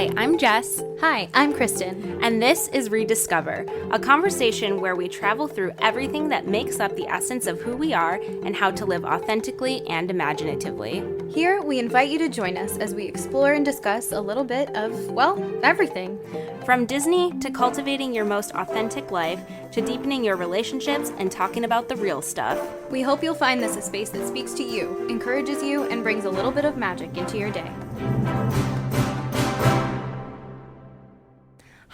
Hi, I'm Jess. Hi, I'm Kristen. And this is ReDIScover, a conversation where we travel through everything that makes up the essence of who we are and how to live authentically and imaginatively. Here, we invite you to join us as we explore and discuss a little bit of, well, everything. From Disney to cultivating your most authentic life to deepening your relationships and talking about the real stuff. We hope you'll find this a space that speaks to you, encourages you, and brings a little bit of magic into your day.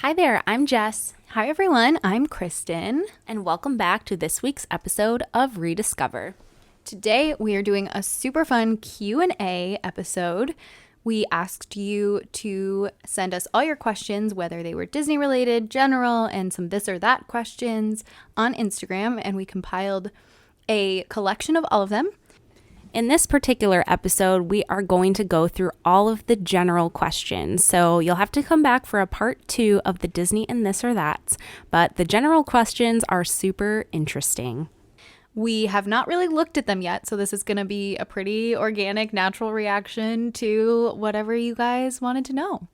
Hi there, I'm Jess. Hi everyone, I'm Kristen. And welcome back to this week's episode of ReDIScover. Today we are doing a super fun Q&A episode. We asked you to send us all your questions, whether they were Disney related, general, and some this or that questions on Instagram, and we compiled a collection of all of them. In this particular episode, we are going to go through all of the general questions. So you'll have to come back for a part 2 of the Disney and this or that. But the general questions are super interesting. We have not really looked at them yet, so this is going to be a pretty organic, natural reaction to whatever you guys wanted to know.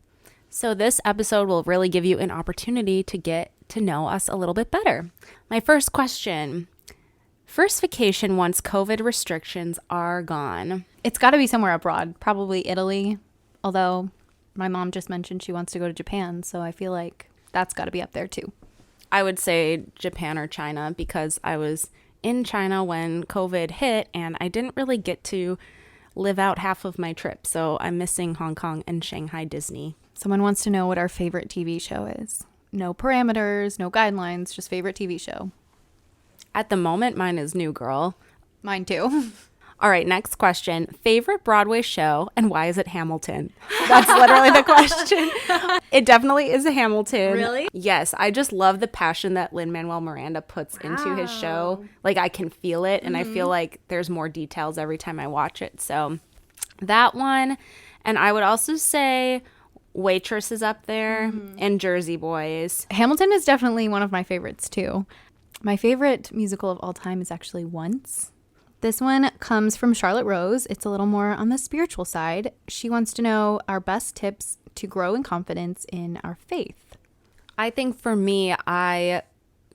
So this episode will really give you an opportunity to get to know us a little bit better. My first question: first vacation once COVID restrictions are gone? It's got to be somewhere abroad, probably Italy, although my mom just mentioned she wants to go to Japan, so I feel like that's got to be up there too. I would say Japan or China because I was in China when COVID hit and I didn't really get to live out half of my trip, so I'm missing Hong Kong and Shanghai Disney. Someone wants to know what our favorite TV show is. No parameters, no guidelines, just favorite TV show. At the moment, mine is New Girl. Mine too. All right, next question. Favorite Broadway show and why is it Hamilton? That's literally the question. It definitely is a Hamilton. Really? Yes, I just love the passion that Lin-Manuel Miranda puts into his show. Like, I can feel it, and I feel like there's more details every time I watch it. So that one. And I would also say Waitress is up there and Jersey Boys. Hamilton is definitely one of my favorites too. My favorite musical of all time is actually Once. This one comes from Charlotte Rose. It's a little more on the spiritual side. She wants to know our best tips to grow in confidence in our faith. I think for me, I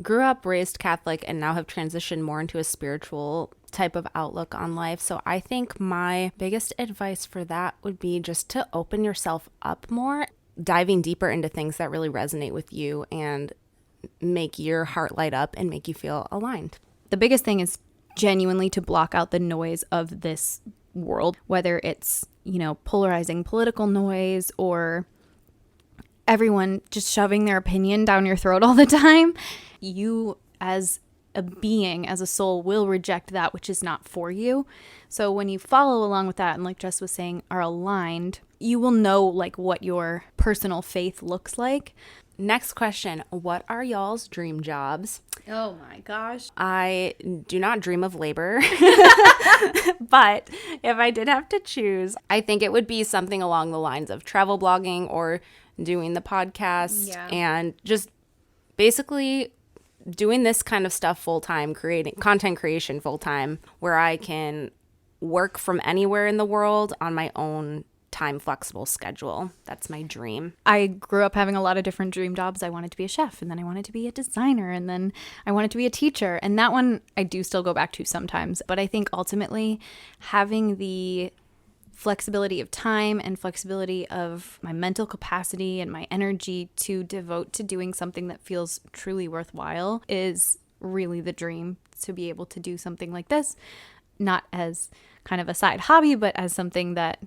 grew up raised Catholic and now have transitioned more into a spiritual type of outlook on life. So I think my biggest advice for that would be just to open yourself up more, diving deeper into things that really resonate with you and make your heart light up and make you feel aligned. The biggest thing is genuinely to block out the noise of this world, whether it's, polarizing political noise or everyone just shoving their opinion down your throat all the time. You as a being, as a soul, will reject that which is not for you. So when you follow along with that and, like Jess was saying, are aligned, you will know what your personal faith looks like. Next question. What are y'all's dream jobs? Oh my gosh. I do not dream of labor. But if I did have to choose, I think it would be something along the lines of travel blogging or doing the podcast and just basically doing this kind of stuff full time, creating content creation full time, where I can work from anywhere in the world on my own time flexible schedule. That's my dream. I grew up having a lot of different dream jobs. I wanted to be a chef, and then I wanted to be a designer, and then I wanted to be a teacher. And that one I do still go back to sometimes. But I think ultimately having the flexibility of time and flexibility of my mental capacity and my energy to devote to doing something that feels truly worthwhile is really the dream, to be able to do something like this, not as kind of a side hobby, but as something that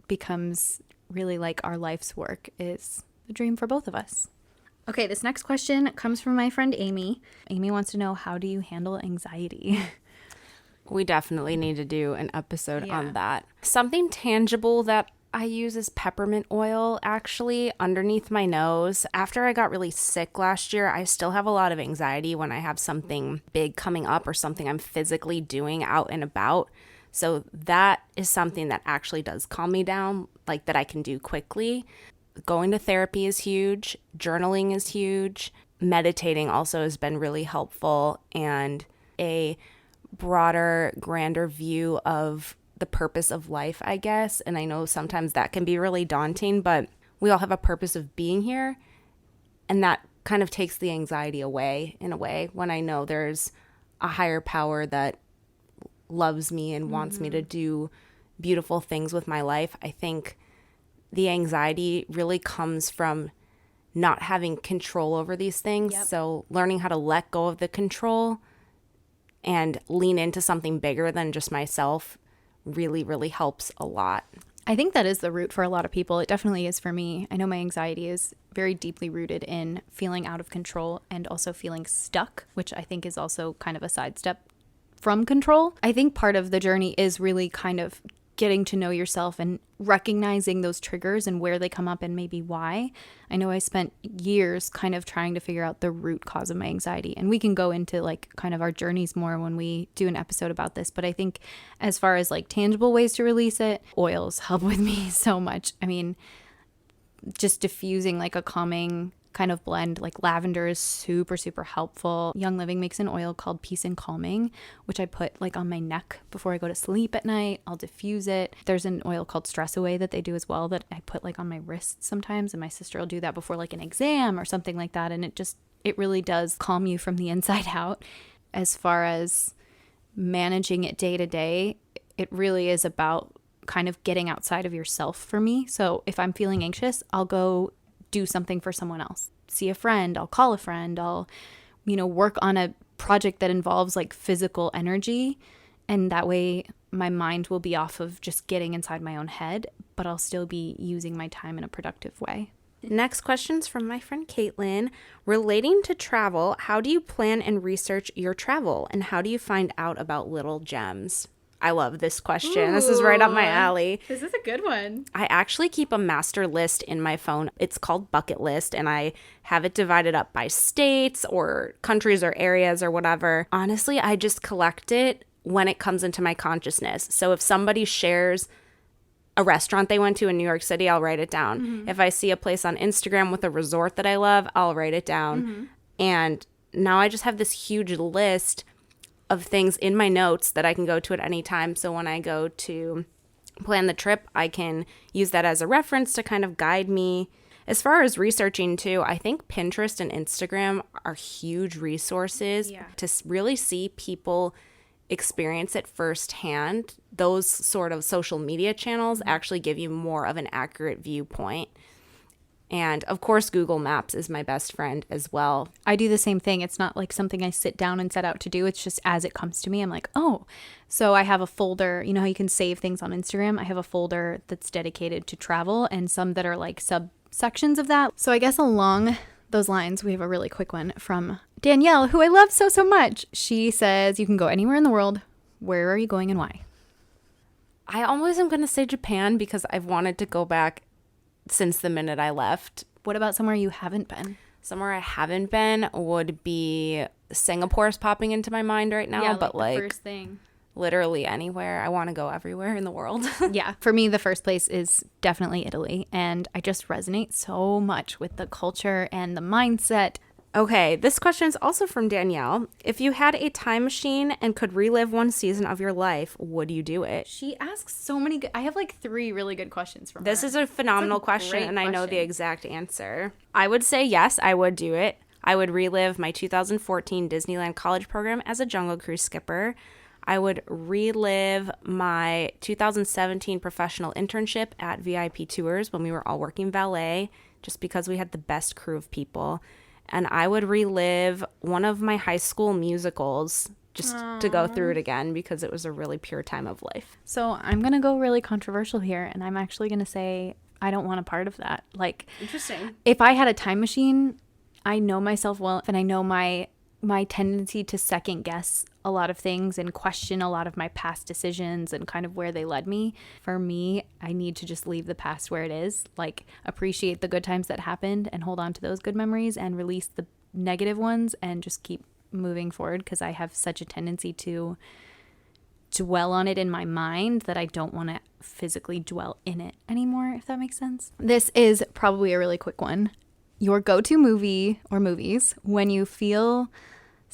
becomes really like our life's work, is the dream for both of us. Okay, this next question comes from my friend Amy. Amy wants to know, how do you handle anxiety? We definitely need to do an episode on that. Something tangible that I use is peppermint oil, actually, underneath my nose. After I got really sick last year, I still have a lot of anxiety when I have something big coming up or something I'm physically doing out and about. So that is something that actually does calm me down, like that I can do quickly. Going to therapy is huge. Journaling is huge. Meditating also has been really helpful, and a broader, grander view of the purpose of life, I guess. And I know sometimes that can be really daunting, but we all have a purpose of being here. And that kind of takes the anxiety away in a way when I know there's a higher power that loves me and wants me to do beautiful things with my life. I think the anxiety really comes from not having control over these things. Yep. So learning how to let go of the control and lean into something bigger than just myself really, really helps a lot. I think that is the root for a lot of people. It definitely is for me. I know my anxiety is very deeply rooted in feeling out of control and also feeling stuck, which I think is also kind of a sidestep from control. I think part of the journey is really kind of getting to know yourself and recognizing those triggers and where they come up and maybe why. I know I spent years kind of trying to figure out the root cause of my anxiety, and we can go into like kind of our journeys more when we do an episode about this. But I think as far as like tangible ways to release it, oils help with me so much. I mean, just diffusing like a calming kind of blend, like lavender is super, super helpful. Young Living makes an oil called Peace and Calming, which I put like on my neck before I go to sleep at night. I'll diffuse it. There's an oil called Stress Away that they do as well that I put like on my wrists sometimes, and my sister will do that before like an exam or something like that. And it really does calm you from the inside out. As far as managing it day to day, it really is about kind of getting outside of yourself for me. So if I'm feeling anxious, I'll go do something for someone else. See a friend, I'll call a friend, I'll, work on a project that involves like physical energy. And that way my mind will be off of just getting inside my own head, but I'll still be using my time in a productive way. Next question's from my friend Caitlin. Relating to travel, how do you plan and research your travel? And how do you find out about little gems? I love this question. Ooh, this is right up my alley. This is a good one. I actually keep a master list in my phone. It's called Bucket List, and I have it divided up by states or countries or areas or whatever. Honestly, I just collect it when it comes into my consciousness. So if somebody shares a restaurant they went to in New York City, I'll write it down. Mm-hmm. If I see a place on Instagram with a resort that I love, I'll write it down. Mm-hmm. And now I just have this huge list of things in my notes that I can go to at any time. So when I go to plan the trip, I can use that as a reference to kind of guide me. As far as researching too, I think Pinterest and Instagram are huge resources to really see people experience it firsthand. Those sort of social media channels actually give you more of an accurate viewpoint. And of course, Google Maps is my best friend as well. I do the same thing. It's not like something I sit down and set out to do. It's just as it comes to me, I'm like, oh. So I have a folder. You know how you can save things on Instagram? I have a folder that's dedicated to travel and some that are like subsections of that. So I guess along those lines, we have a really quick one from Danielle, who I love so, so much. She says, you can go anywhere in the world. Where are you going and why? I always am going to say Japan because I've wanted to go back since the minute I left. What about somewhere you haven't been? Somewhere I haven't been would be Singapore's popping into my mind right now. Yeah, but like the first thing. Literally anywhere. I want to go everywhere in the world. Yeah. For me, the first place is definitely Italy. And I just resonate so much with the culture and the mindset. Okay, this question is also from Danielle. If you had a time machine and could relive one season of your life, would you do it? She asks so many good... I have like 3 really good questions from her. This is a phenomenal question, and I know the exact answer. I would say yes, I would do it. I would relive my 2014 Disneyland college program as a Jungle Cruise skipper. I would relive my 2017 professional internship at VIP Tours when we were all working valet, just because we had the best crew of people. And I would relive one of my high school musicals just to go through it again because it was a really pure time of life. So I'm going to go really controversial here, and I'm actually going to say I don't want a part of that. Like, interesting. If I had a time machine, I know myself well, and I know my tendency to second guess a lot of things and question a lot of my past decisions and kind of where they led me. For me, I need to just leave the past where it is, like appreciate the good times that happened and hold on to those good memories and release the negative ones and just keep moving forward, because I have such a tendency to dwell on it in my mind that I don't want to physically dwell in it anymore, if that makes sense. This is probably a really quick one. Your go-to movie or movies when you feel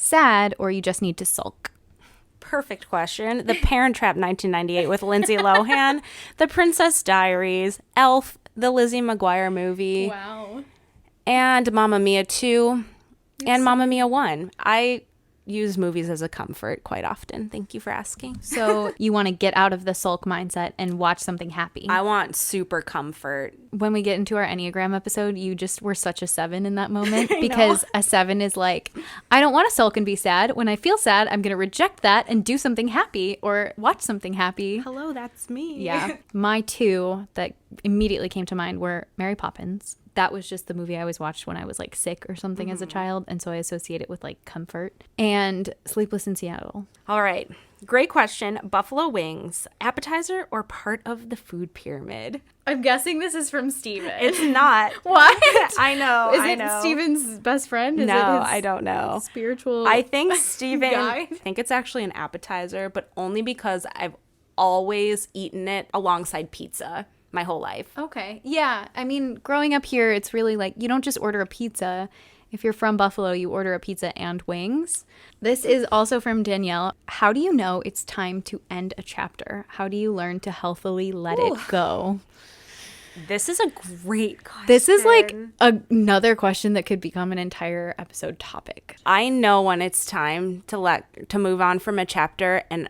sad or you just need to sulk. Perfect question. The Parent Trap 1998 with Lindsay Lohan, The Princess Diaries, Elf, the Lizzie McGuire movie. Wow. And Mamma Mia 2 and Mamma Mia 1. I use movies as a comfort quite often. Thank you for asking. So you want to get out of the sulk mindset and watch something happy. I want super comfort. When we get into our Enneagram episode, you just were such a 7 in that moment because a 7 is like, I don't want to sulk and be sad. When I feel sad, I'm going to reject that and do something happy or watch something happy. Hello, that's me. Yeah. My 2 that immediately came to mind were Mary Poppins. That was just the movie I always watched when I was like sick or something as a child. And so I associate it with like comfort. And Sleepless in Seattle. All right. Great question. Buffalo wings, appetizer or part of the food pyramid? I'm guessing this is from Steven. It's not. What? I know. Is it Steven's best friend? No, I don't know. Spiritual I think Steven, guy? I think it's actually an appetizer, but only because I've always eaten it alongside pizza my whole life. Okay. Yeah. I mean, growing up here, it's really like you don't just order a pizza. If you're from Buffalo, you order a pizza and wings. This is also from Danielle. How do you know it's time to end a chapter? How do you learn to healthily let it go? This is a great question. This is like another question that could become an entire episode topic. I know when it's time to move on from a chapter, and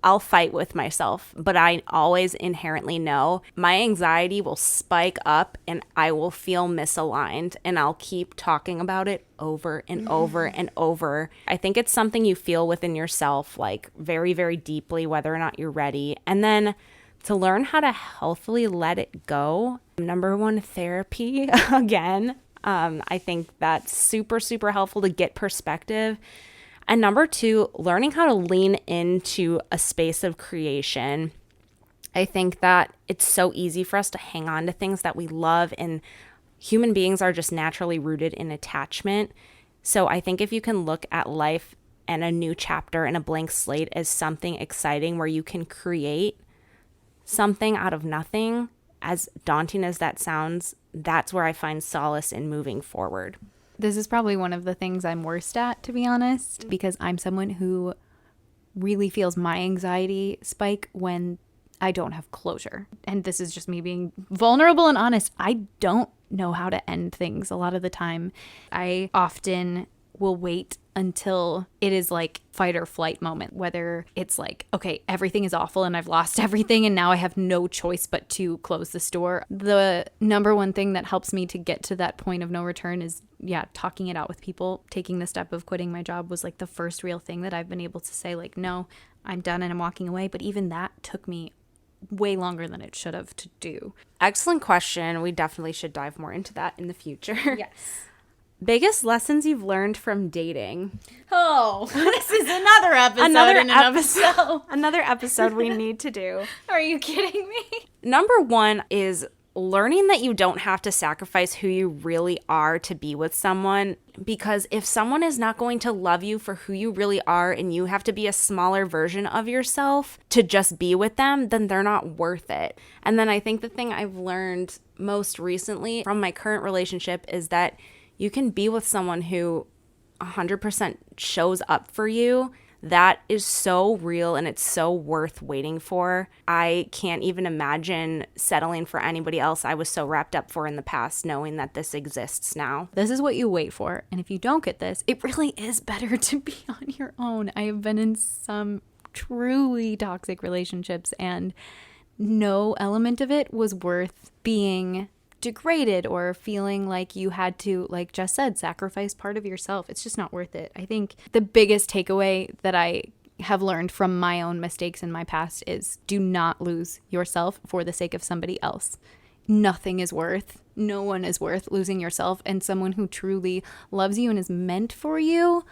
I'll fight with myself, but I always inherently know my anxiety will spike up and I will feel misaligned, and I'll keep talking about it over and over and over. I think it's something you feel within yourself, like very, very deeply, whether or not you're ready. And then to learn how to healthily let it go. Number one, therapy again. I think that's super, super helpful to get perspective. And number two, learning how to lean into a space of creation. I think that it's so easy for us to hang on to things that we love, and human beings are just naturally rooted in attachment. So I think if you can look at life and a new chapter and a blank slate as something exciting where you can create something out of nothing, as daunting as that sounds, that's where I find solace in moving forward. This is probably one of the things I'm worst at, to be honest, because I'm someone who really feels my anxiety spike when I don't have closure. And this is just me being vulnerable and honest. I don't know how to end things a lot of the time. I often will wait until it is like fight or flight moment, whether it's like, okay, everything is awful and I've lost everything and now I have no choice but to close the store. The number one thing that helps me to get to that point of no return is, talking it out with people. Taking the step of quitting my job was like the first real thing that I've been able to say, like, no, I'm done and I'm walking away. But even that took me way longer than it should have to do. Excellent question. We definitely should dive more into that in the future. Yes. Biggest lessons you've learned from dating? Oh, this is another episode. Another episode we need to do. Are you kidding me? Number one is learning that you don't have to sacrifice who you really are to be with someone, because if someone is not going to love you for who you really are and you have to be a smaller version of yourself to just be with them, then they're not worth it. And then I think the thing I've learned most recently from my current relationship is that you can be with someone who 100% shows up for you. That is so real and it's so worth waiting for. I can't even imagine settling for anybody else I was so wrapped up for in the past, knowing that this exists now. This is what you wait for. And if you don't get this, it really is better to be on your own. I have been in some truly toxic relationships and no element of it was worth being degraded or feeling like you had to, like Jess said, sacrifice part of yourself. It's just not worth it. I think the biggest takeaway that I have learned from my own mistakes in my past is do not lose yourself for the sake of somebody else. No one is worth losing yourself, and someone who truly loves you and is meant for you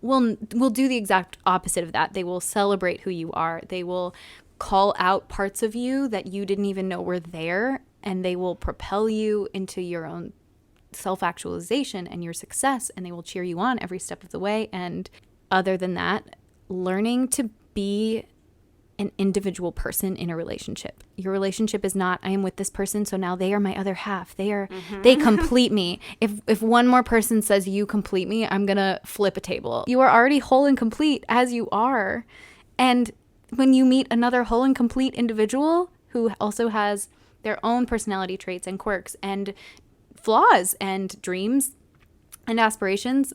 will do the exact opposite of that. They will celebrate who you are. They will call out parts of you that you didn't even know were there, and they will propel you into your own self-actualization and your success, and they will cheer you on every step of the way. And other than that, learning to be an individual person in a relationship. Your relationship is not, I am with this person, so now they are my other half. They complete me. If one more person says you complete me, I'm gonna flip a table. You are already whole and complete as you are. And when you meet another whole and complete individual who also has their own personality traits and quirks and flaws and dreams and aspirations,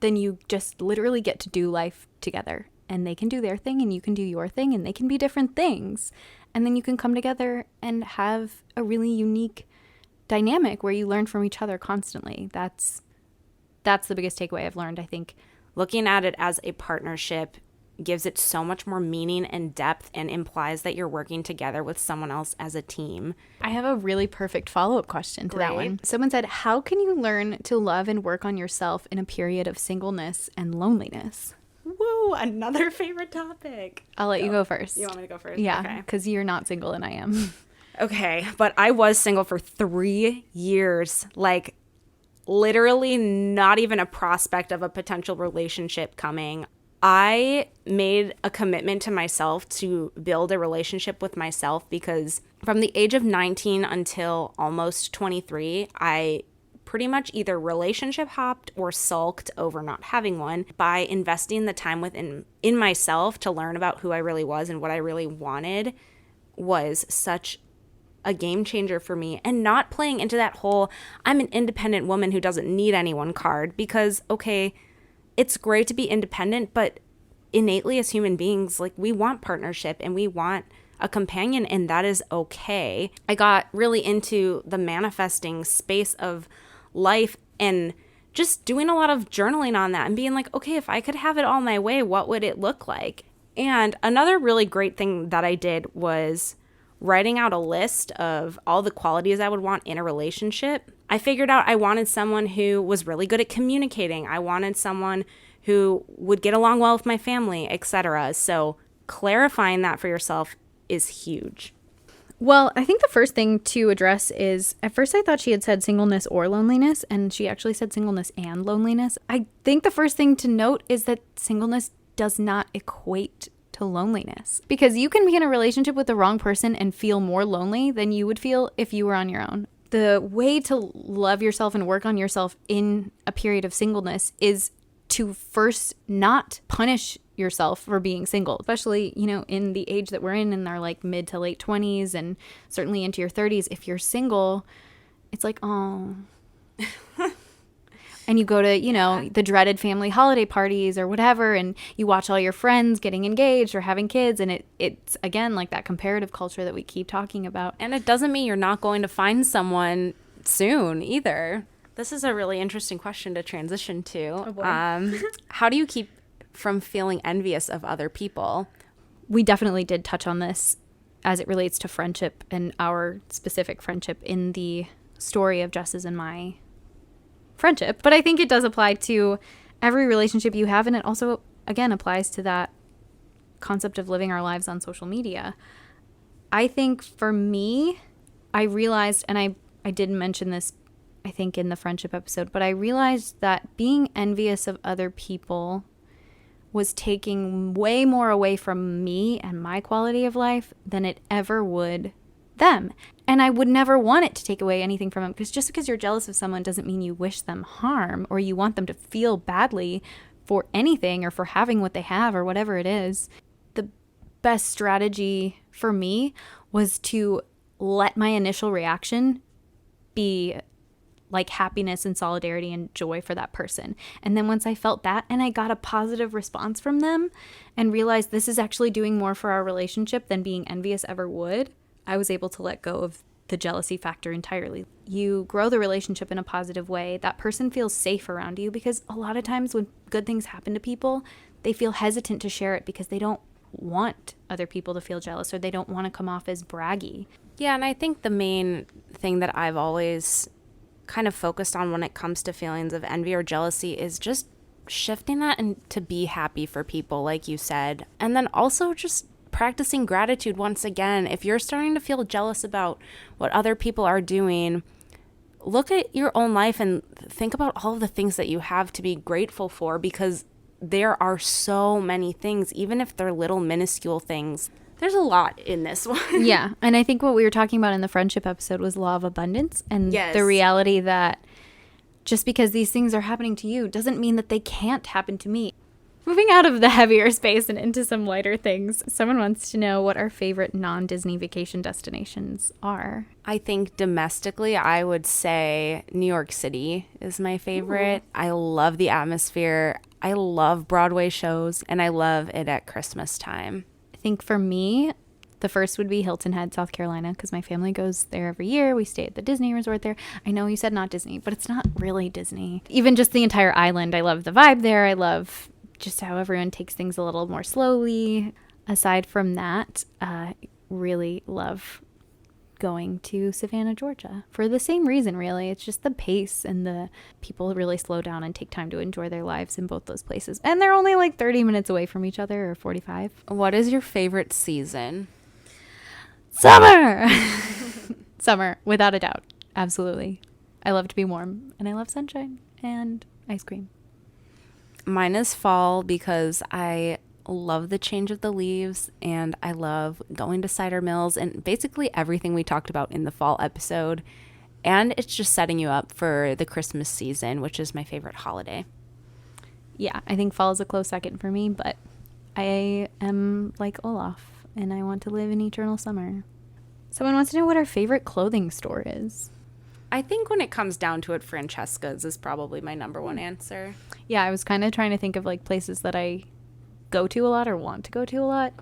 then you just literally get to do life together. And they can do their thing and you can do your thing, and they can be different things. And then you can come together and have a really unique dynamic where you learn from each other constantly. That's the biggest takeaway I've learned, I think. Looking at it as a partnership gives it so much more meaning and depth, and implies that you're working together with someone else as a team. I have a really perfect follow-up question to that one. Someone said, how can you learn to love and work on yourself in a period of singleness and loneliness? Woo, another favorite topic. I'll let you go first. You want me to go first? Yeah, because you're not single and I am. Okay, but I was single for 3 years, like literally not even a prospect of a potential relationship coming. I made a commitment to myself to build a relationship with myself, because from the age of 19 until almost 23, I pretty much either relationship hopped or sulked over not having one. By investing the time in myself to learn about who I really was and what I really wanted was such a game changer for me. And not playing into that whole I'm an independent woman who doesn't need anyone card, because okay, it's great to be independent, but innately as human beings, like, we want partnership and we want a companion, and that is okay. I got really into the manifesting space of life and just doing a lot of journaling on that and being like, okay, if I could have it all my way, what would it look like? And another really great thing that I did was writing out a list of all the qualities I would want in a relationship. I figured out I wanted someone who was really good at communicating. I wanted someone who would get along well with my family, etc. So clarifying that for yourself is huge. Well, I think the first thing to address is, at first I thought she had said singleness or loneliness, and she actually said singleness and loneliness. I think the first thing to note is that singleness does not equate to loneliness, because you can be in a relationship with the wrong person and feel more lonely than you would feel if you were on your own. The way to love yourself and work on yourself in a period of singleness is to first not punish yourself for being single, especially, in the age that we're in our like mid to late 20s and certainly into your 30s. If you're single, it's like, oh. And you go to, the dreaded family holiday parties or whatever, and you watch all your friends getting engaged or having kids, and it's again like that comparative culture that we keep talking about. And it doesn't mean you're not going to find someone soon either. This is a really interesting question to transition to. Oh boy. How do you keep from feeling envious of other people? We definitely did touch on this as it relates to friendship and our specific friendship in the story of Jess's and my friendship. But I think it does apply to every relationship you have. And it also, again, applies to that concept of living our lives on social media. I think for me, I realized, and I did mention this, I think, in the friendship episode, but I realized that being envious of other people was taking way more away from me and my quality of life than it ever would them. And I would never want it to take away anything from them, because just because you're jealous of someone doesn't mean you wish them harm or you want them to feel badly for anything or for having what they have or whatever it is. The best strategy for me was to let my initial reaction be like happiness and solidarity and joy for that person. And then once I felt that and I got a positive response from them and realized this is actually doing more for our relationship than being envious ever would, I was able to let go of the jealousy factor entirely. You grow the relationship in a positive way. That person feels safe around you, because a lot of times when good things happen to people, they feel hesitant to share it because they don't want other people to feel jealous or they don't want to come off as braggy. Yeah, and I think the main thing that I've always kind of focused on when it comes to feelings of envy or jealousy is just shifting that and to be happy for people, like you said. And then also just practicing gratitude once again. If you're starting to feel jealous about what other people are doing, look at your own life and think about all of the things that you have to be grateful for, because there are so many things, even if they're little minuscule things. There's a lot in this one. Yeah. And I think what we were talking about in the friendship episode was law of abundance, and the reality that just because these things are happening to you doesn't mean that they can't happen to me. Moving out of the heavier space and into some lighter things, someone wants to know what our favorite non-Disney vacation destinations are. I think domestically, I would say New York City is my favorite. Ooh. I love the atmosphere. I love Broadway shows, and I love it at Christmas time. I think for me, the first would be Hilton Head, South Carolina, because my family goes there every year. We stay at the Disney resort there. I know you said not Disney, but it's not really Disney. Even just the entire island, I love the vibe there. I love just how everyone takes things a little more slowly. Aside from that, really love going to Savannah, Georgia for the same reason, really. It's just the pace, and the people really slow down and take time to enjoy their lives in both those places. And they're only like 30 minutes away from each other, or 45. What is your favorite season? Summer! Summer, without a doubt. Absolutely. I love to be warm, and I love sunshine and ice cream. Mine is fall because I love the change of the leaves, and I love going to cider mills and basically everything we talked about in the fall episode. And it's just setting you up for the Christmas season, which is my favorite holiday. Yeah, I think fall is a close second for me, but I am like Olaf, and I want to live in eternal summer. Someone wants to know what our favorite clothing store is. I think when it comes down to it, Francesca's is probably my number one answer. Yeah, I was kind of trying to think of like places that I go to a lot or want to go to a lot.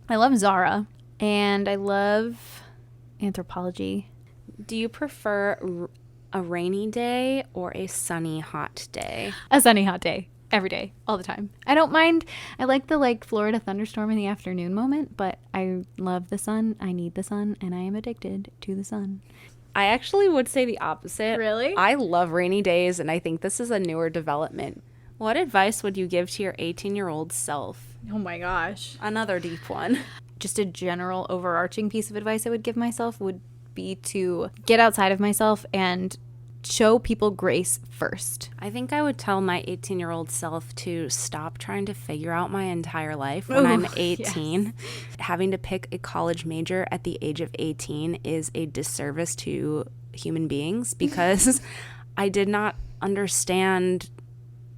I love Zara, and I love Anthropologie. Do you prefer a rainy day or a sunny hot day? A sunny hot day. Every day. All the time. I don't mind. I like the Florida thunderstorm in the afternoon moment, but I love the sun. I need the sun, and I am addicted to the sun. I actually would say the opposite. Really? I love rainy days, and I think this is a newer development. What advice would you give to your 18-year-old self? Oh my gosh. Another deep one. Just a general overarching piece of advice I would give myself would be to get outside of myself and show people grace first. I think I would tell my 18-year-old self to stop trying to figure out my entire life when I'm 18. Yes. Having to pick a college major at the age of 18 is a disservice to human beings because I did not understand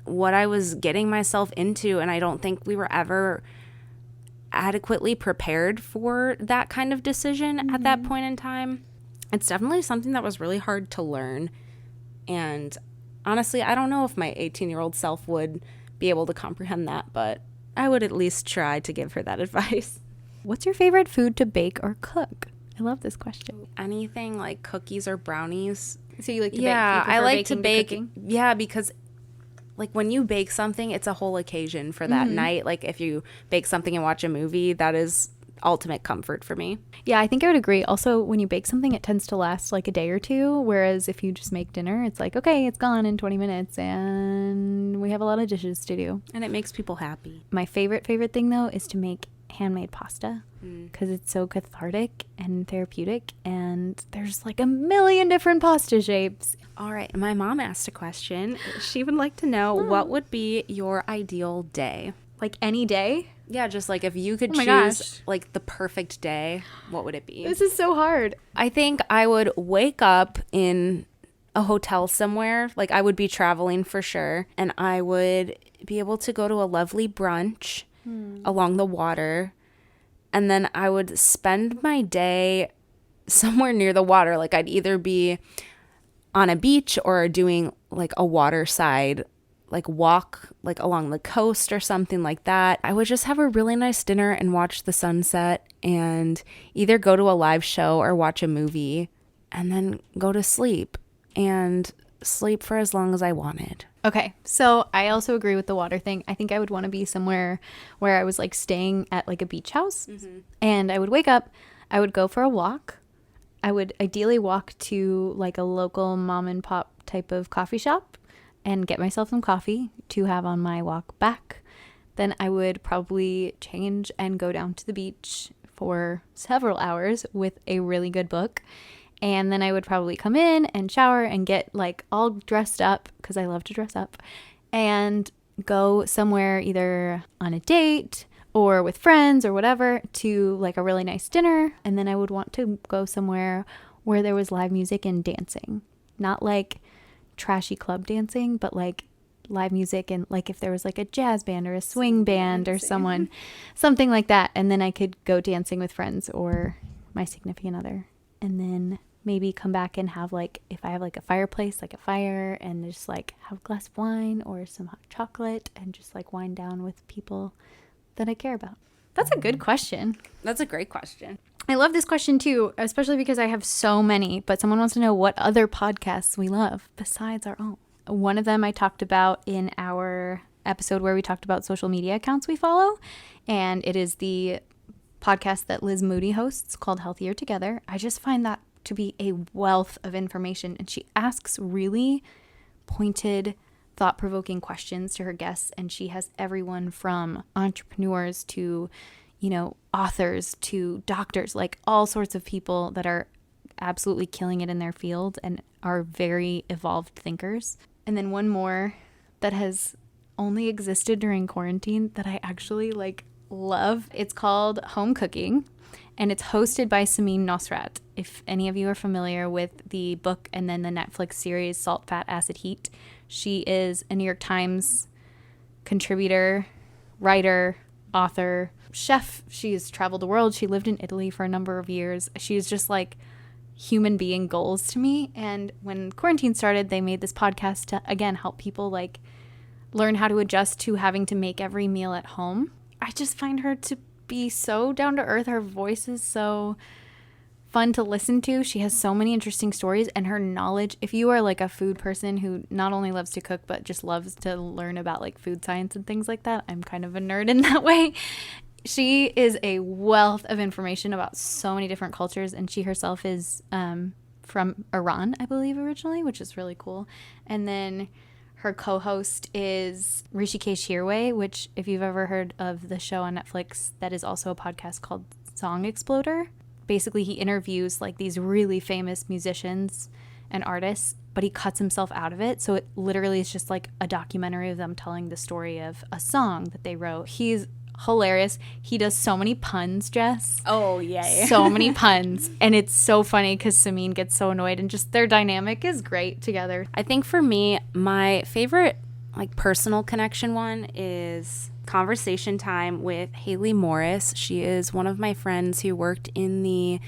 what I was getting myself into, and I don't think we were ever adequately prepared for that kind of decision at that point in time. It's definitely something that was really hard to learn. And honestly, I don't know if my 18-year-old self would be able to comprehend that, but I would at least try to give her that advice. What's your favorite food to bake or cook? I love this question. Anything like cookies or brownies. So you like to bake? Yeah, I like to bake. Yeah, because like when you bake something, it's a whole occasion for that night. Like if you bake something and watch a movie, that is ultimate comfort for me. Yeah, I think I would agree. Also, when you bake something, it tends to last like a day or two, whereas if you just make dinner, it's like, okay, it's gone in 20 minutes and we have a lot of dishes to do. And it makes people happy. My favorite thing though is to make handmade pasta because it's so cathartic and therapeutic, and there's like a million different pasta shapes. All right, my mom asked a question. She would like to know what would be your ideal day? Like any day? Yeah, just like if you could choose like the perfect day, what would it be? This is so hard. I think I would wake up in a hotel somewhere. Like I would be traveling for sure. And I would be able to go to a lovely brunch along the water. And then I would spend my day somewhere near the water. Like I'd either be on a beach or doing like a waterside like walk like along the coast or something like that. I would just have a really nice dinner and watch the sunset and either go to a live show or watch a movie and then go to sleep and sleep for as long as I wanted. Okay, so I also agree with the water thing. I think I would want to be somewhere where I was like staying at like a beach house and I would wake up, I would go for a walk. I would ideally walk to like a local mom and pop type of coffee shop and get myself some coffee to have on my walk back. Then I would probably change and go down to the beach for several hours with a really good book. And then I would probably come in and shower and get like all dressed up, because I love to dress up, and go somewhere either on a date or with friends or whatever to like a really nice dinner. And then I would want to go somewhere where there was live music and dancing. Not like trashy club dancing, but like live music, and like if there was like a jazz band or a swing band or something like that. And then I could go dancing with friends or my significant other. And then maybe come back and have like, if I have like a fireplace, like a fire, and just like have a glass of wine or some hot chocolate and just like wind down with people that I care about. That's a good question. That's a great question. I love this question too, especially because I have so many, but someone wants to know what other podcasts we love besides our own. One of them I talked about in our episode where we talked about social media accounts we follow, and it is the podcast that Liz Moody hosts called Healthier Together. I just find that to be a wealth of information, and she asks really pointed, thought-provoking questions to her guests, and she has everyone from entrepreneurs to, you know, authors to doctors, like all sorts of people that are absolutely killing it in their field and are very evolved thinkers. And then one more that has only existed during quarantine that I actually like love. It's called Home Cooking, and it's hosted by Samin Nosrat. If any of you are familiar with the book and then the Netflix series Salt, Fat, Acid, Heat, she is a New York Times contributor, writer, author, chef. She has traveled the world. She lived in Italy for a number of years. She is just like human being goals to me. And when quarantine started, they made this podcast to, again, help people like learn how to adjust to having to make every meal at home. I just find her to be so down to earth. Her voice is so fun to listen to. She has so many interesting stories, and her knowledge, if you are like a food person who not only loves to cook but just loves to learn about like food science and things like that, I'm kind of a nerd in that way. She is a wealth of information about so many different cultures, and she herself is from Iran, I believe, originally, which is really cool. And then her co-host is Rishikesh Hirway, which if you've ever heard of the show on Netflix, that is also a podcast called Song Exploder. Basically, he interviews like these really famous musicians and artists, but he cuts himself out of it. So it literally is just like a documentary of them telling the story of a song that they wrote. He's hilarious. He does so many puns, Jess. Oh, yay. So many puns. And it's so funny because Samin gets so annoyed, and just their dynamic is great together. I think for me, my favorite like personal connection one is Conversation Time with Haley Morris. She is one of my friends who worked in the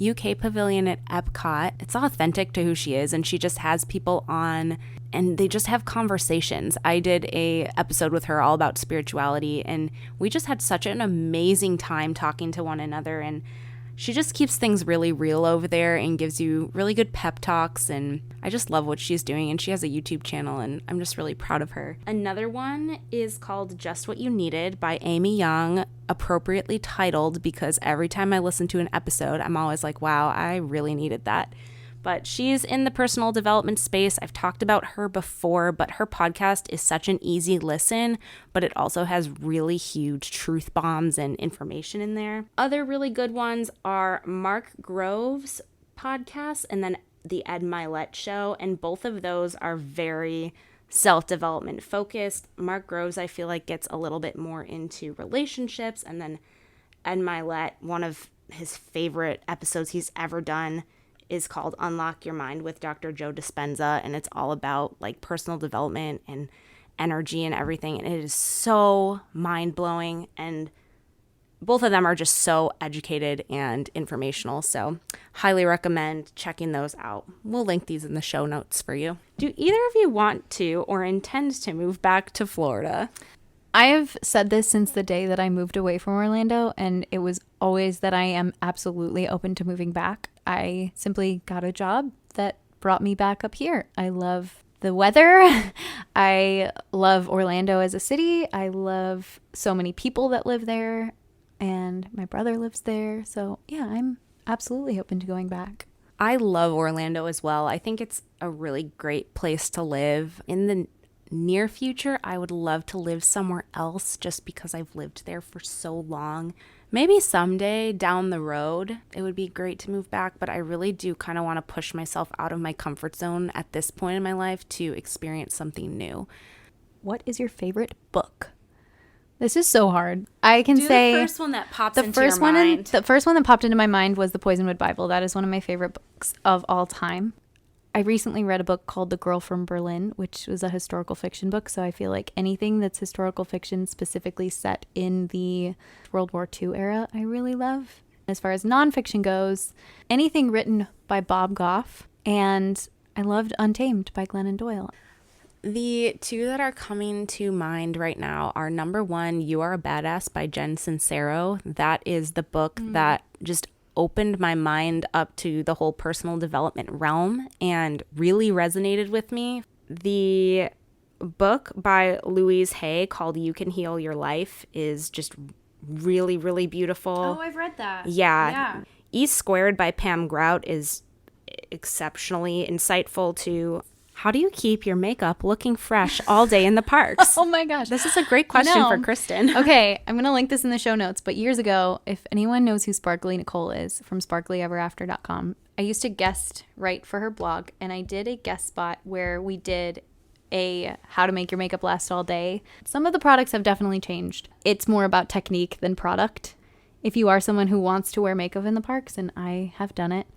UK pavilion at Epcot. It's authentic to who she is, and she just has people on and they just have conversations. I did a episode with her all about spirituality, and we just had such an amazing time talking to one another, and she just keeps things really real over there and gives you really good pep talks, and I just love what she's doing, and she has a YouTube channel, and I'm just really proud of her. Another one is called Just What You Needed by Amy Young, appropriately titled because every time I listen to an episode, I'm always like, wow, I really needed that. But she's in the personal development space. I've talked about her before, but her podcast is such an easy listen, but it also has really huge truth bombs and information in there. Other really good ones are Mark Grove's podcast and then the Ed Milet Show, and both of those are very self-development focused. Mark Groves, I feel like, gets a little bit more into relationships, and then Ed Milet, one of his favorite episodes he's ever done, is called Unlock Your Mind with Dr. Joe Dispenza, and it's all about like personal development and energy and everything, and it is so mind-blowing, and both of them are just so educated and informational, so highly recommend checking those out. We'll link these in the show notes for you. Do either of you want to or intend to move back to Florida? I have said this since the day that I moved away from Orlando, and it was always that I am absolutely open to moving back. I simply got a job that brought me back up here. I love the weather. I love Orlando as a city. I love so many people that live there, and my brother lives there. So yeah, I'm absolutely open to going back. I love Orlando as well. I think it's a really great place to live. In the near future, I would love to live somewhere else just because I've lived there for so long. Maybe someday down the road, it would be great to move back, but I really do kind of want to push myself out of my comfort zone at this point in my life to experience something new. What is your favorite book? This is so hard. I can say the first one that pops into your mind. The first one that popped into my mind was the Poisonwood Bible. That is one of my favorite books of all time. I recently read a book called The Girl from Berlin, which was a historical fiction book. So I feel like anything that's historical fiction specifically set in the World War II era, I really love. As far as nonfiction goes, anything written by Bob Goff, and I loved Untamed by Glennon Doyle. The two that are coming to mind right now are number one, You Are a Badass by Jen Sincero. That is the book that just opened my mind up to the whole personal development realm and really resonated with me. The book by Louise Hay called You Can Heal Your Life is just really, really beautiful. Oh, I've read that. Yeah. E Squared by Pam Grout is exceptionally insightful too. How do you keep your makeup looking fresh all day in the parks? Oh my gosh. This is a great question for Kristen. Okay, I'm going to link this in the show notes. But years ago, if anyone knows who Sparkly Nicole is from sparklyeverafter.com, I used to guest write for her blog. And I did a guest spot where we did a how to make your makeup last all day. Some of the products have definitely changed. It's more about technique than product. If you are someone who wants to wear makeup in the parks, and I have done it,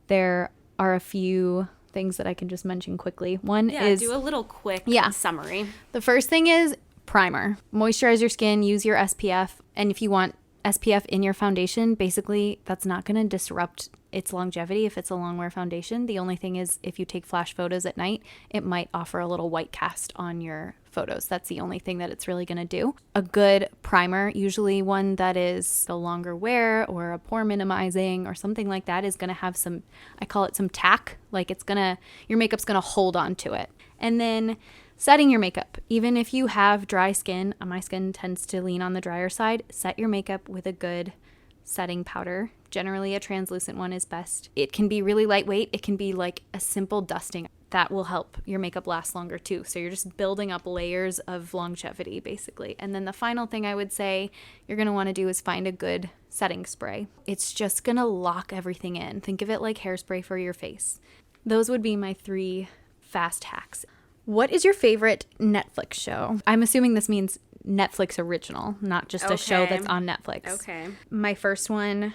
there are a few things that I can just mention quickly. One is do a little quick summary. The first thing is primer. Moisturize your skin, use your SPF, and if you want SPF in your foundation, basically that's not going to disrupt its longevity if it's a long wear foundation. The only thing is if you take flash photos at night, it might offer a little white cast on your photos. That's the only thing that it's really going to do. A good primer, usually one that is a longer wear or a pore minimizing or something like that, is going to have some, I call it some tack, like your makeup's going to hold on to it. And then setting your makeup. Even if you have dry skin, my skin tends to lean on the drier side, set your makeup with a good setting powder. Generally, a translucent one is best. It can be really lightweight. It can be like a simple dusting. That will help your makeup last longer too. So you're just building up layers of longevity, basically. And then the final thing I would say you're going to want to do is find a good setting spray. It's just going to lock everything in. Think of it like hairspray for your face. Those would be my 3 fast hacks. What is your favorite Netflix show? I'm assuming this means Netflix original, not just a show that's on Netflix. Okay. My first one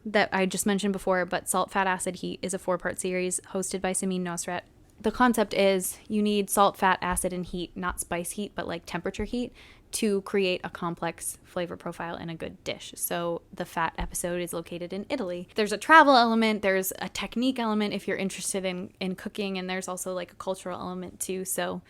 that I just mentioned before, but Salt, Fat, Acid, Heat, is a 4-part series hosted by Samin Nosrat. The concept is you need salt, fat, acid, and heat, not spice heat, but like temperature heat, to create a complex flavor profile in a good dish. So the fat episode is located in Italy. There's a travel element, there's a technique element if you're interested in cooking, and there's also like a cultural element too. So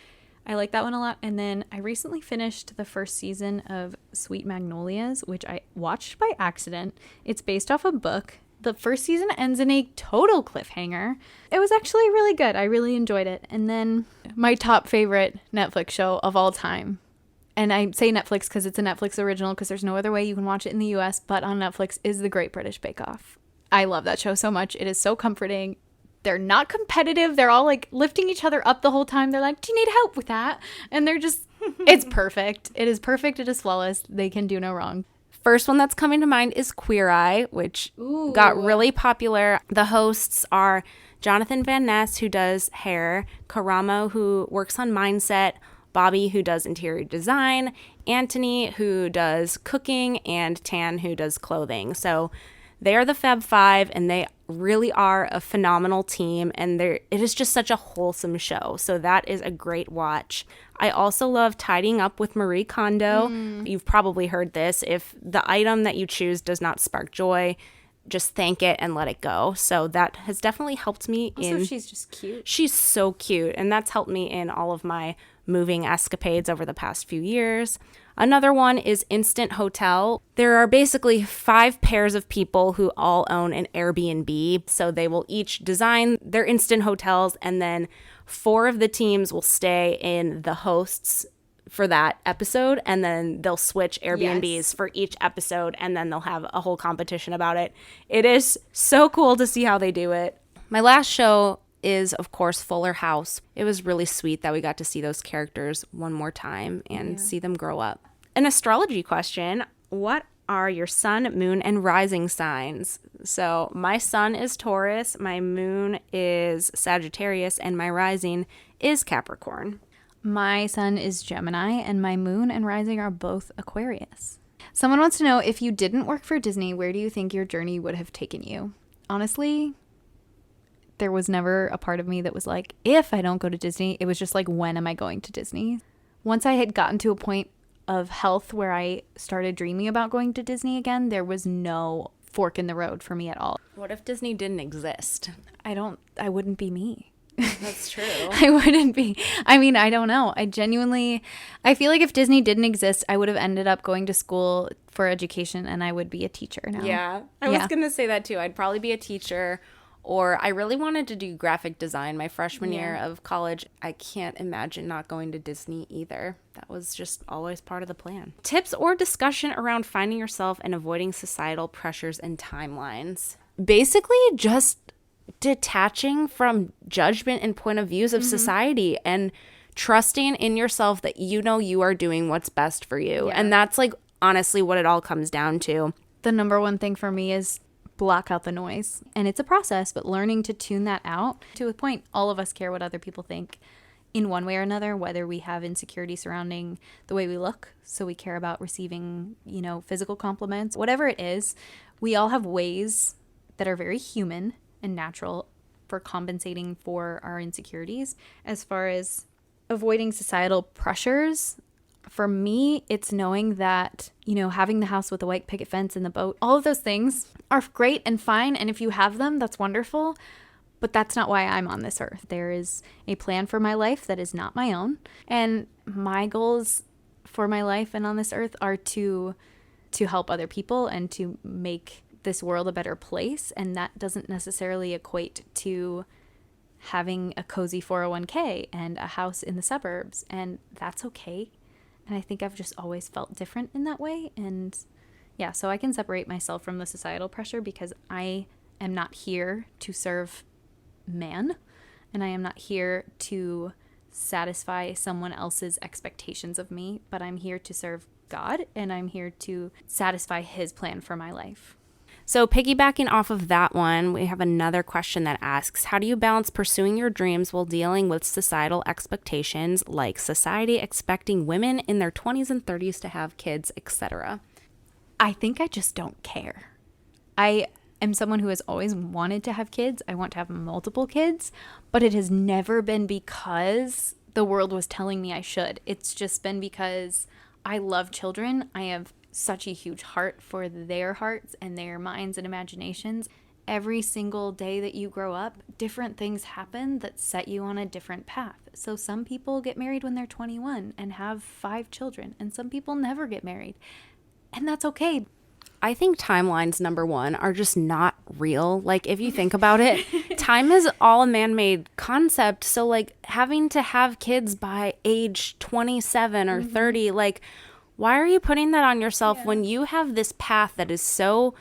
I like that one a lot. And then I recently finished the first season of Sweet Magnolias, which I watched by accident. It's based off a book. The first season ends in a total cliffhanger. It was actually really good. I really enjoyed it. And then my top favorite Netflix show of all time. And I say Netflix because it's a Netflix original because there's no other way you can watch it in the US, but on Netflix, is The Great British Bake Off. I love that show so much. It is so comforting. They're not competitive. They're all like lifting each other up the whole time. They're like, do you need help with that? And they're just, it's perfect. It is perfect. It is flawless. They can do no wrong. First one that's coming to mind is Queer Eye, which got really popular. The hosts are Jonathan Van Ness, who does hair, Karamo, who works on mindset, Bobby, who does interior design, Anthony, who does cooking, and Tan, who does clothing. So they are the Fab Five, and they really are a phenomenal team, and it is just such a wholesome show. So that is a great watch. I also love Tidying Up with Marie Kondo. You've probably heard this. If the item that you choose does not spark joy, just thank it and let it go. So that has definitely helped me. Also, she's just cute. She's so cute, and that's helped me in all of my moving escapades over the past few years. Another one is Instant Hotel. There are basically 5 pairs of people who all own an Airbnb. So they will each design their instant hotels, and then 4 of the teams will stay in the hosts for that episode, and then they'll switch Airbnbs for each episode, and then they'll have a whole competition about it. It is so cool to see how they do it. My last show is, of course, Fuller House. It was really sweet that we got to see those characters one more time and see them grow up. An astrology question: what are your sun, moon, and rising signs? So my sun is Taurus, my moon is Sagittarius, and my rising is Capricorn. My sun is Gemini, and my moon and rising are both Aquarius. Someone wants to know, if you didn't work for Disney, where do you think your journey would have taken you? Honestly, There was never a part of me that was like, if I don't go to Disney. It was just like, when am I going to Disney? Once I had gotten to a point of health where I started dreaming about going to Disney again, there was no fork in the road for me at all. What if Disney didn't exist? I wouldn't be me. That's true. I wouldn't be. I mean, I don't know. I feel like if Disney didn't exist, I would have ended up going to school for education and I would be a teacher now. Yeah. I was going to say that too. I'd probably be a teacher, or I really wanted to do graphic design my freshman year of college. I can't imagine not going to Disney either. That was just always part of the plan. Tips or discussion around finding yourself and avoiding societal pressures and timelines. Basically, just detaching from judgment and point of views of society and trusting in yourself that you know you are doing what's best for you. And that's like honestly what it all comes down to. The number one thing for me is block out the noise. And it's a process, but learning to tune that out. To a point, all of us care what other people think in one way or another, whether we have insecurity surrounding the way we look. So we care about receiving, physical compliments, whatever it is. We all have ways that are very human and natural for compensating for our insecurities. As far as avoiding societal pressures, for me, it's knowing that, having the house with a white picket fence and the boat, all of those things are great and fine. And if you have them, that's wonderful. But that's not why I'm on this earth. There is a plan for my life that is not my own. And my goals for my life and on this earth are to help other people and to make this world a better place. And that doesn't necessarily equate to having a cozy 401k and a house in the suburbs. And that's okay. And I think I've just always felt different in that way. And yeah, so I can separate myself from the societal pressure because I am not here to serve man, and I am not here to satisfy someone else's expectations of me, but I'm here to serve God, and I'm here to satisfy his plan for my life. So piggybacking off of that one, we have another question that asks, how do you balance pursuing your dreams while dealing with societal expectations, like society expecting women in their 20s and 30s to have kids, etc.? I think I just don't care. I am someone who has always wanted to have kids. I want to have multiple kids, but it has never been because the world was telling me I should. It's just been because I love children. I have such a huge heart for their hearts and their minds and imaginations. Every single day that you grow up, different things happen that set you on a different path. So some people get married when they're 21 and have 5 children, and some people never get married. And that's okay. I think timelines, number one, are just not real. Like, if you think about it, time is all a man-made concept. So, like, having to have kids by age 27 or 30, like, why are you putting that on yourself when you have this path that is so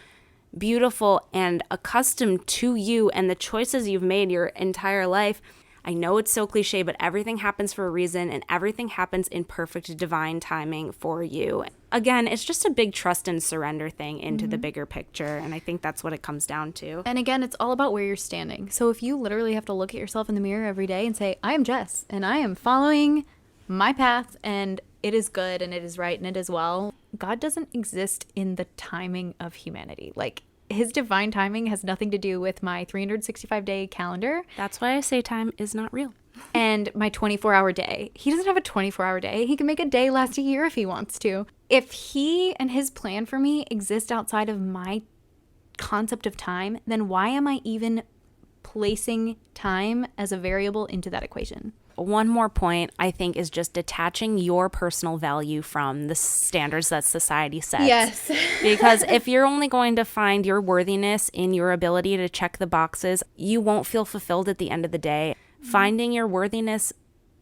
beautiful and accustomed to you and the choices you've made your entire life? I know it's so cliche, but everything happens for a reason and everything happens in perfect divine timing for you. Again, it's just a big trust and surrender thing into the bigger picture. And I think that's what it comes down to. And again, it's all about where you're standing. So if you literally have to look at yourself in the mirror every day and say, I am Jess and I am following my path and it is good and it is right and it is well. God doesn't exist in the timing of humanity. Like, his divine timing has nothing to do with my 365-day calendar. That's why I say time is not real. And my 24-hour day. He doesn't have a 24-hour day. He can make a day last a year if he wants to. If he and his plan for me exist outside of my concept of time, then why am I even placing time as a variable into that equation? One more point, I think, is just detaching your personal value from the standards that society sets. Yes. Because if you're only going to find your worthiness in your ability to check the boxes, you won't feel fulfilled at the end of the day. Finding your worthiness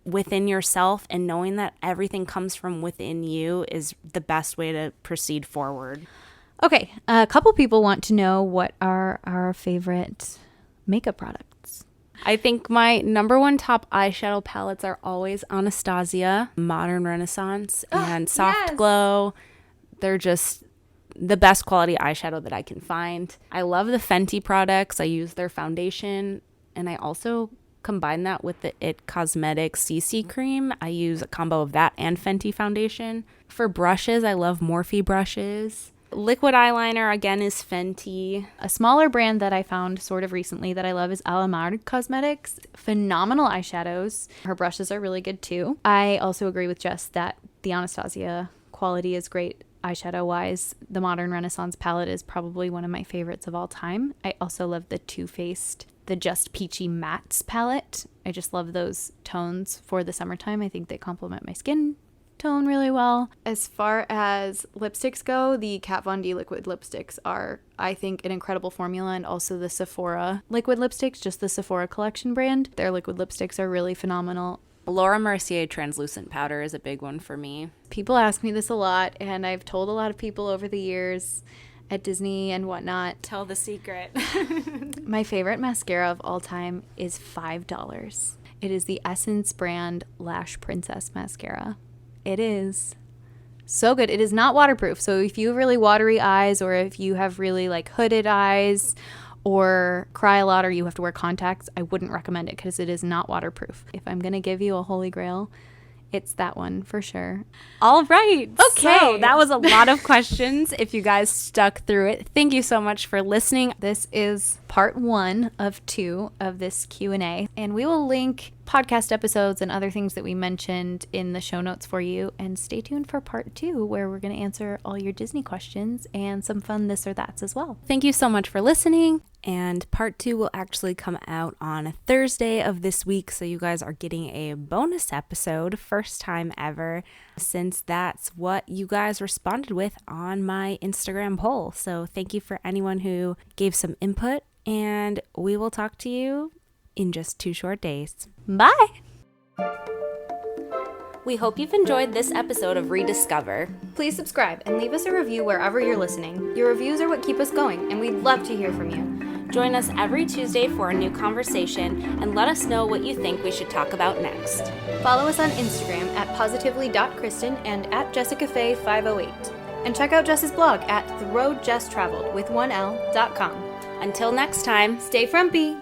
within yourself and knowing that everything comes from within you is the best way to proceed forward. Okay, a couple people want to know what are our favorite makeup products. I think my number one top eyeshadow palettes are always Anastasia, Modern Renaissance, and Soft Glow. They're just the best quality eyeshadow that I can find. I love the Fenty products. I use their foundation, and I also combine that with the It Cosmetics CC cream. I use a combo of that and Fenty foundation. For brushes, I love Morphe brushes. Liquid eyeliner, again, is Fenty. A smaller brand that I found sort of recently that I love is Alamar Cosmetics. Phenomenal eyeshadows. Her brushes are really good too. I also agree with Jess that the Anastasia quality is great eyeshadow wise. The Modern Renaissance palette is probably one of my favorites of all time. I also love the Too Faced, the Just Peachy Mattes palette. I just love those tones for the summertime. I think they complement my skin tone really well. As far as lipsticks go, the Kat Von D liquid lipsticks are, I think, an incredible formula, and also the Sephora liquid lipsticks, just the Sephora collection brand. Their liquid lipsticks are really phenomenal. Laura Mercier translucent powder is a big one for me. People ask me this a lot, and I've told a lot of people over the years at Disney and whatnot. Tell the secret. My favorite mascara of all time is $5. It is the Essence brand Lash Princess mascara. It is so good. It is not waterproof, so if you have really watery eyes, or if you have really like hooded eyes, or cry a lot, or you have to wear contacts, I wouldn't recommend it because it is not waterproof. If I'm going to give you a holy grail, it's that one for sure. All right. Okay. So that was a lot of questions. If you guys stuck through it, thank you so much for listening. This is part 1 of 2 of this Q&A, and we will link podcast episodes and other things that we mentioned in the show notes for you. And stay tuned for part 2, where we're going to answer all your Disney questions and some fun this or that's as well. Thank you so much for listening. And part 2 will actually come out on Thursday of this week. So you guys are getting a bonus episode, first time ever, since that's what you guys responded with on my Instagram poll. So thank you for anyone who gave some input, and we will talk to you in just 2 short days. Bye! We hope you've enjoyed this episode of ReDIScover. Please subscribe and leave us a review wherever you're listening. Your reviews are what keep us going, and we'd love to hear from you. Join us every Tuesday for a new conversation, and let us know what you think we should talk about next. Follow us on Instagram at positively.kristen and at jessicafay508. And check out Jess's blog at theroadjesstraveled with 1l.com. Until next time, stay frumpy!